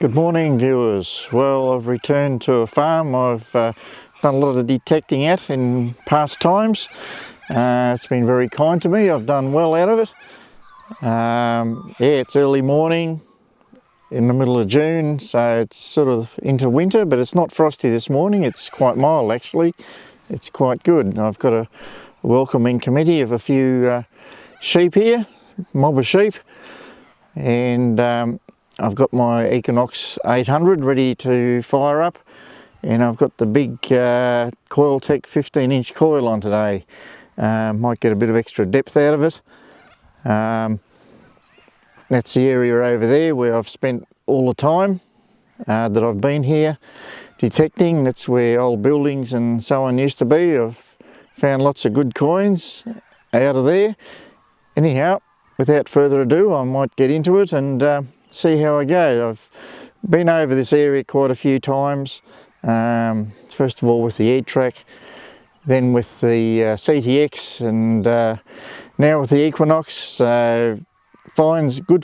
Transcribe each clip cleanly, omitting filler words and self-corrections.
Good morning, viewers. Well, I've returned to a farm I've done a lot of detecting at in past times. It's been very kind to me. I've done well out of it. Yeah, it's early morning in the middle of June, so it's sort of into winter, but it's not frosty this morning. It's quite mild actually. It's quite good. I've got a welcoming committee of a few sheep here, mob of sheep, and I've got my Equinox 800 ready to fire up, and I've got the big Coiltek 15-inch coil on today. Might get a bit of extra depth out of it. That's the area over there where I've spent all the time that I've been here detecting. That's where old buildings and so on used to be. I've found lots of good coins out of there. Anyhow, without further ado, I might get into it and see how I go. I've been over this area quite a few times. First of all with the track, then with the CTX, and now with the Equinox. Good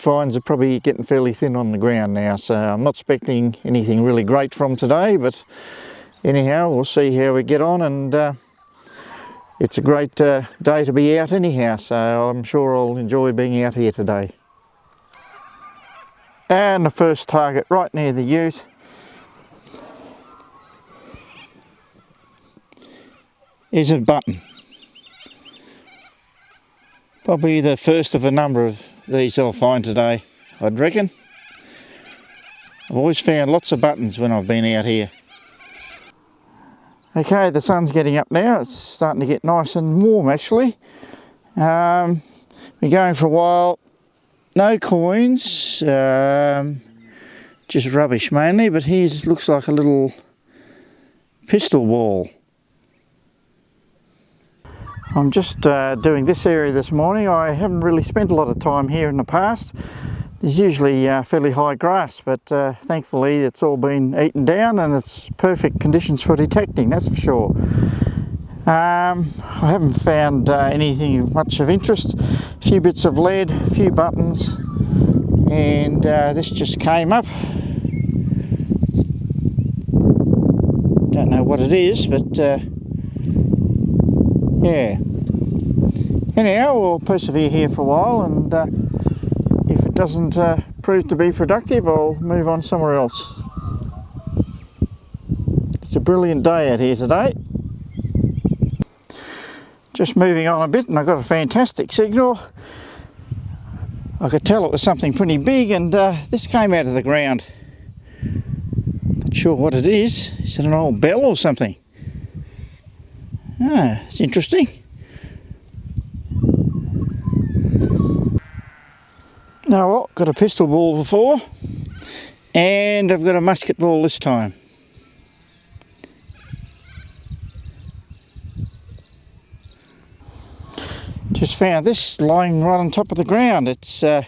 finds are probably getting fairly thin on the ground now, so I'm not expecting anything really great from today, but anyhow, we'll see how we get on, and it's a great day to be out anyhow, so I'm sure I'll enjoy being out here today. And the first target right near the ute is a button. Probably the first of a number of these I'll find today, I'd reckon. I've always found lots of buttons when I've been out here. Okay, the sun's getting up now. It's starting to get nice and warm actually. Been going for a while. No coins, just rubbish mainly, but here's looks like a little pistol ball. I'm just doing this area this morning. I haven't really spent a lot of time here in the past. There's usually fairly high grass, but thankfully it's all been eaten down and it's perfect conditions for detecting, that's for sure. I haven't found anything of much of interest. A few bits of lead, a few buttons, and this just came up. Don't know what it is, but yeah. Anyhow, we'll persevere here for a while, and if it doesn't prove to be productive, I'll move on somewhere else. It's a brilliant day out here today. Just moving on a bit, and I got a fantastic signal. I could tell it was something pretty big, and this came out of the ground. Not sure what it is. Is it an old bell or something? Ah, it's interesting. Now, well, got a pistol ball before, and I've got a musket ball this time. Just found this lying right on top of the ground. It's is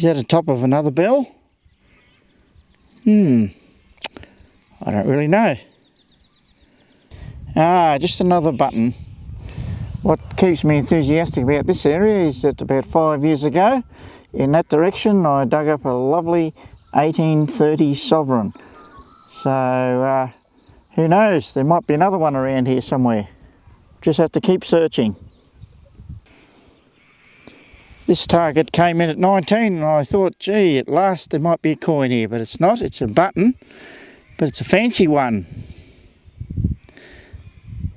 that on top of another bell? I don't really know. Ah, just another button. What keeps me enthusiastic about this area is that about 5 years ago, in that direction, I dug up a lovely 1830 sovereign. So who knows, there might be another one around here somewhere. Just have to keep searching. This target came in at 19 and I thought, gee, at last there might be a coin here, but it's not. It's a button, but it's a fancy one.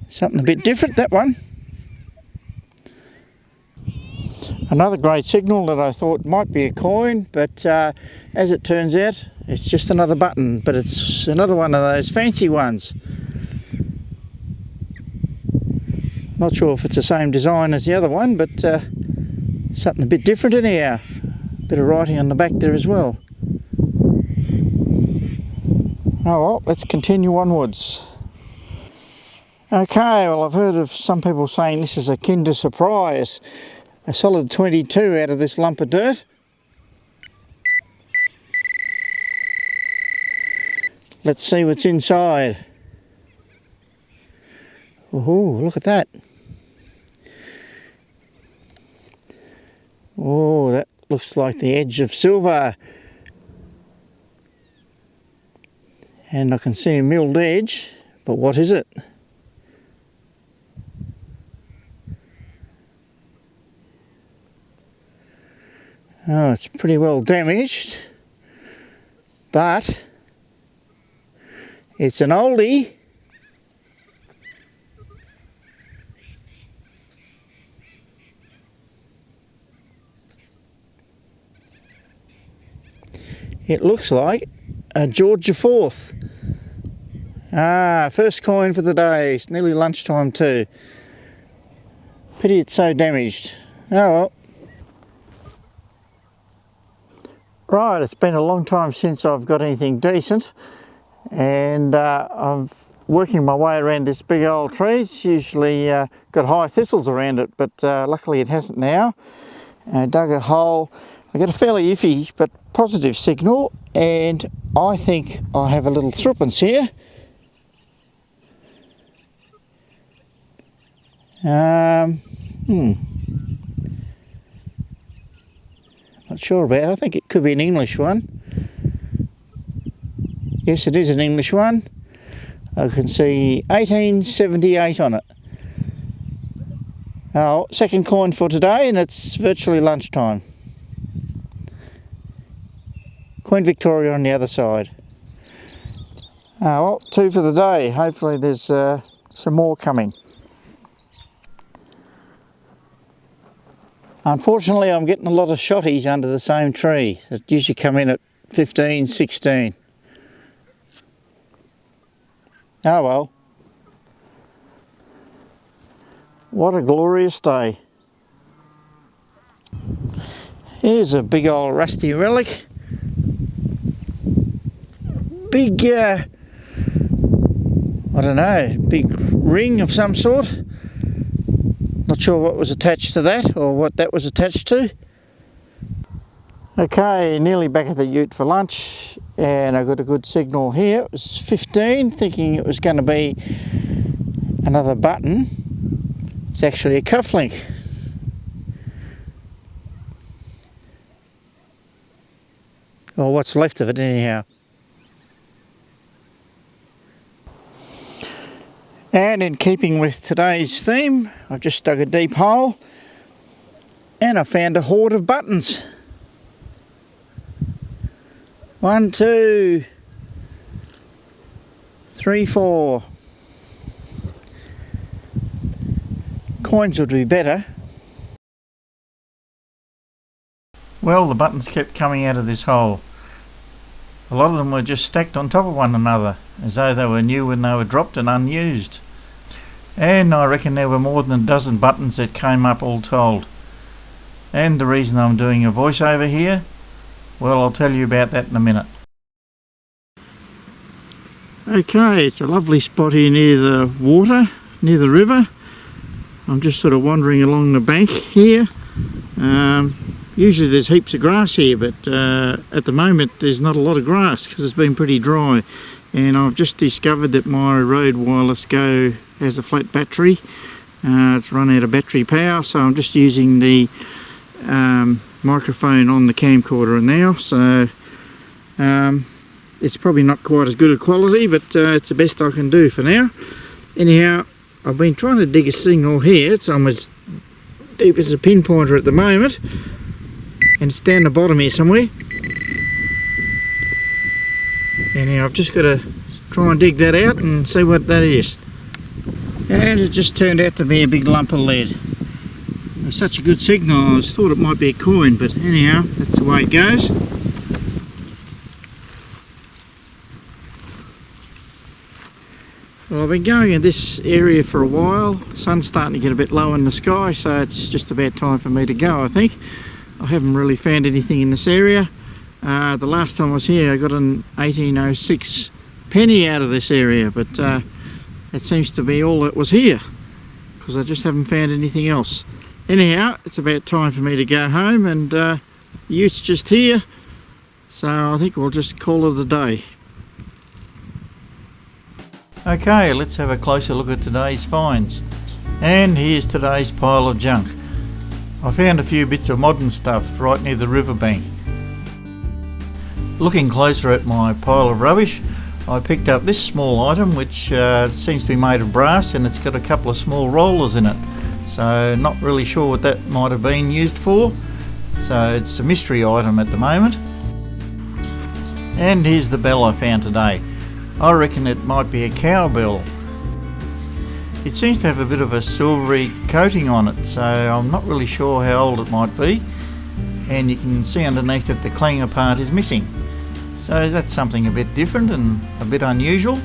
Something a bit different, that one. Another great signal that I thought might be a coin, but as it turns out, it's just another button, but it's another one of those fancy ones. Not sure if it's the same design as the other one, but something a bit different anyhow. Bit of writing on the back there as well. Oh well, let's continue onwards. Okay, well, I've heard of some people saying this is a Kinder Surprise. A solid 22 out of this lump of dirt. Let's see what's inside. Oh, look at that. Oh, that looks like the edge of silver. and I can see a milled edge, but what is it? Oh, it's pretty well damaged, but it's an oldie. It looks like a George IV. Ah, first coin for the day. It's nearly lunchtime too. Pity it's so damaged. Oh well. Right, it's been a long time since I've got anything decent, and I'm working my way around this big old tree. It's usually got high thistles around it, but luckily it hasn't now. I dug a hole. I got a fairly iffy but positive signal, and I think I have a little threepence here. Not sure about it. I think it could be an English one. Yes, it is an English one. I can see 1878 on it. Oh, second coin for today, and it's virtually lunchtime. Queen Victoria on the other side. Oh, well, two for the day. Hopefully there's some more coming. Unfortunately, I'm getting a lot of shotties under the same tree that usually come in at 15, 16. Oh well. What a glorious day. Here's a big old rusty relic. Big, I don't know, big ring of some sort. Not sure what was attached to that or what that was attached to. Okay, nearly back at the ute for lunch, and I got a good signal here. It was 15, thinking it was going to be another button. It's actually a cufflink. Or what's left of it anyhow. And in keeping with today's theme, I've just dug a deep hole and I found a hoard of buttons. 1, 2, 3, 4. Coins would be better. Well, the buttons kept coming out of this hole. A lot of them were just stacked on top of one another, as though they were new when they were dropped and unused. And I reckon there were more than a dozen buttons that came up all told. And the reason I'm doing a voiceover here, well, I'll tell you about that in a minute. Okay, it's a lovely spot here near the water, near the river. I'm just sort of wandering along the bank here. Usually there's heaps of grass here, but at the moment there's not a lot of grass because it's been pretty dry. And I've just discovered that my Rode Wireless Go has a flat battery. It's run out of battery power, so I'm just using the microphone on the camcorder now. So it's probably not quite as good a quality, but it's the best I can do for now. Anyhow, I've been trying to dig a signal here. It's almost deep as a pinpointer at the moment. And it's down the bottom here somewhere. And now I've just got to try and dig that out and see what that is. And it just turned out to be a big lump of lead. It's such a good signal, I just thought it might be a coin, but anyhow, that's the way it goes. Well, I've been going in this area for a while. The sun's starting to get a bit low in the sky, so it's just about time for me to go, I think. I haven't really found anything in this area. The last time I was here I got an 1806 penny out of this area, but that seems to be all that was here because I just haven't found anything else. Anyhow, it's about time for me to go home, and the ute's just here, so I think we'll just call it a day. Okay, let's have a closer look at today's finds. And here's today's pile of junk. I found a few bits of modern stuff right near the riverbank. Looking closer at my pile of rubbish, I picked up this small item which seems to be made of brass, and it's got a couple of small rollers in it. So not really sure what that might have been used for. So it's a mystery item at the moment. And here's the bell I found today. I reckon it might be a cowbell. It seems to have a bit of a silvery coating on it, so I'm not really sure how old it might be. And you can see underneath it the clanger part is missing. So that's something a bit different and a bit unusual.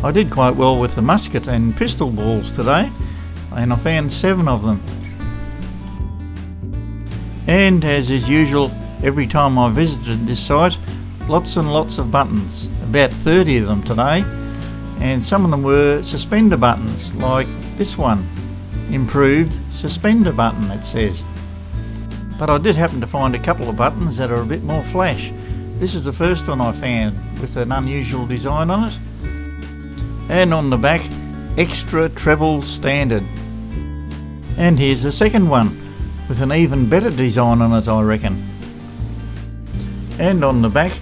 I did quite well with the musket and pistol balls today, and I found 7 of them. And as is usual, every time I visited this site, lots and lots of buttons, about 30 of them today, and some of them were suspender buttons, like this one, improved suspender button it says. But I did happen to find a couple of buttons that are a bit more flash. This is the first one I found with an unusual design on it. And on the back, extra treble standard. And here's the second one, with an even better design on it, I reckon. And on the back,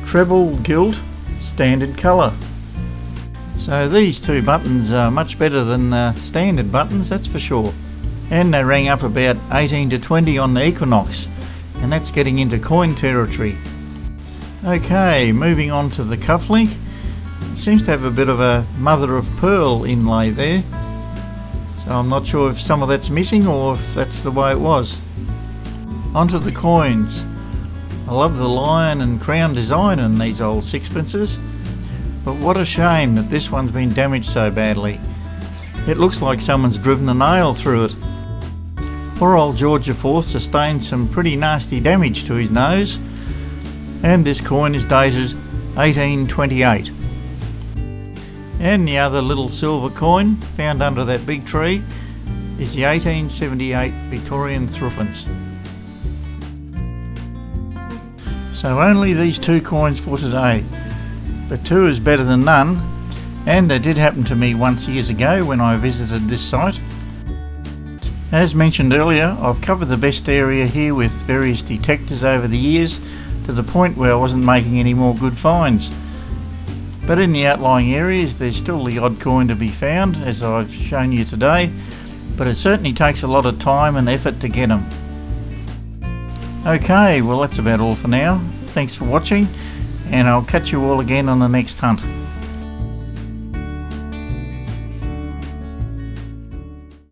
treble gilt standard colour. So these 2 buttons are much better than standard buttons, that's for sure. And they rang up about 18 to 20 on the Equinox, and that's getting into coin territory. Okay, moving on to the cufflink. It seems to have a bit of a mother of pearl inlay there. So I'm not sure if some of that's missing or if that's the way it was. Onto the coins. I love the lion and crown design in these old sixpences, but what a shame that this one's been damaged so badly. It looks like someone's driven a nail through it. Poor old George IV sustained some pretty nasty damage to his nose, and this coin is dated 1828. And the other little silver coin found under that big tree is the 1878 Victorian threepence. So only these 2 coins for today, but 2 is better than none, and they did happen to me once years ago when I visited this site. As mentioned earlier, I've covered the best area here with various detectors over the years, to the point where I wasn't making any more good finds. But in the outlying areas there's still the odd coin to be found, as I've shown you today, but it certainly takes a lot of time and effort to get them. Okay, well that's about all for now. Thanks for watching, and I'll catch you all again on the next hunt.